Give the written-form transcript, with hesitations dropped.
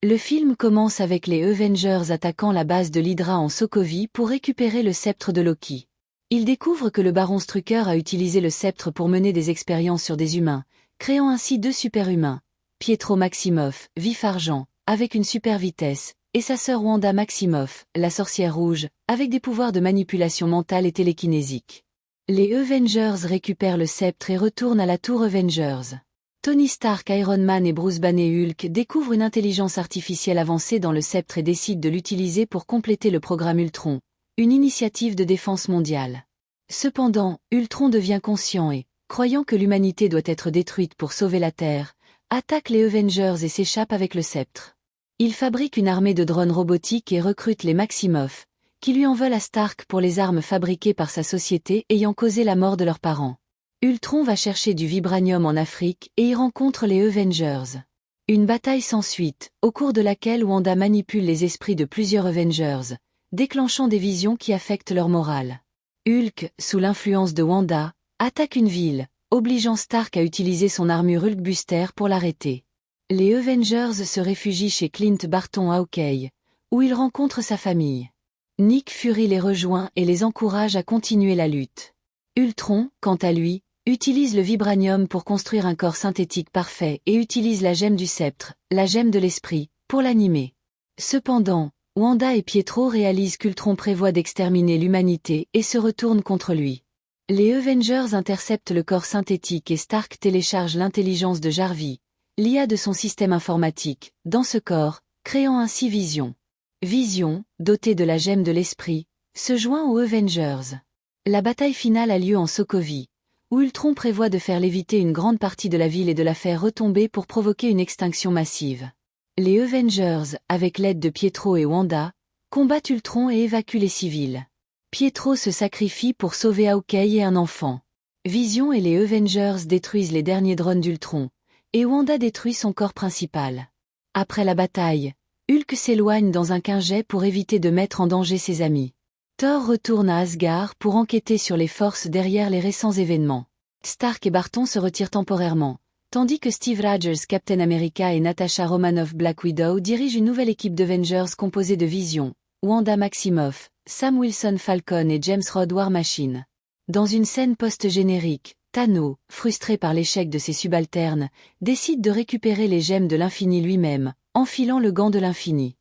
Le film commence avec les Avengers attaquant la base de l'Hydra en Sokovie pour récupérer le sceptre de Loki. Ils découvrent que le baron Strucker a utilisé le sceptre pour mener des expériences sur des humains, créant ainsi deux super-humains, Pietro Maximoff, vif argent, avec une super vitesse, et sa sœur Wanda Maximoff, la sorcière rouge, avec des pouvoirs de manipulation mentale et télékinésique. Les Avengers récupèrent le sceptre et retournent à la tour Avengers. Tony Stark, Iron Man et Bruce Banner Hulk découvrent une intelligence artificielle avancée dans le sceptre et décident de l'utiliser pour compléter le programme Ultron, une initiative de défense mondiale. Cependant, Ultron devient conscient et, croyant que l'humanité doit être détruite pour sauver la Terre, attaque les Avengers et s'échappe avec le sceptre. Il fabrique une armée de drones robotiques et recrute les Maximoff, qui lui en veulent à Stark pour les armes fabriquées par sa société ayant causé la mort de leurs parents. Ultron va chercher du vibranium en Afrique et y rencontre les Avengers. Une bataille s'ensuit, au cours de laquelle Wanda manipule les esprits de plusieurs Avengers, déclenchant des visions qui affectent leur morale. Hulk, sous l'influence de Wanda, attaque une ville, obligeant Stark à utiliser son armure Hulkbuster pour l'arrêter. Les Avengers se réfugient chez Clint Barton à Hawkeye, où il rencontre sa famille. Nick Fury les rejoint et les encourage à continuer la lutte. Ultron, quant à lui, utilise le vibranium pour construire un corps synthétique parfait et utilise la gemme du sceptre, la gemme de l'esprit, pour l'animer. Cependant, Wanda et Pietro réalisent qu'Ultron prévoit d'exterminer l'humanité et se retournent contre lui. Les Avengers interceptent le corps synthétique et Stark télécharge l'intelligence de Jarvis, l'IA de son système informatique, dans ce corps, créant ainsi Vision. Vision, doté de la gemme de l'esprit, se joint aux Avengers. La bataille finale a lieu en Sokovie, où Ultron prévoit de faire léviter une grande partie de la ville et de la faire retomber pour provoquer une extinction massive. Les Avengers, avec l'aide de Pietro et Wanda, combattent Ultron et évacuent les civils. Pietro se sacrifie pour sauver Hawkeye et un enfant. Vision et les Avengers détruisent les derniers drones d'Ultron, et Wanda détruit son corps principal. Après la bataille, Hulk s'éloigne dans un quinjet pour éviter de mettre en danger ses amis. Thor retourne à Asgard pour enquêter sur les forces derrière les récents événements. Stark et Barton se retirent temporairement, tandis que Steve Rogers, Captain America et Natasha Romanoff, Black Widow dirigent une nouvelle équipe d'Avengers composée de Vision, Wanda Maximoff, Sam Wilson Falcon et James Rhodes War Machine. Dans une scène post-générique, Thanos, frustré par l'échec de ses subalternes, décide de récupérer les gemmes de l'infini lui-même, enfilant le gant de l'infini.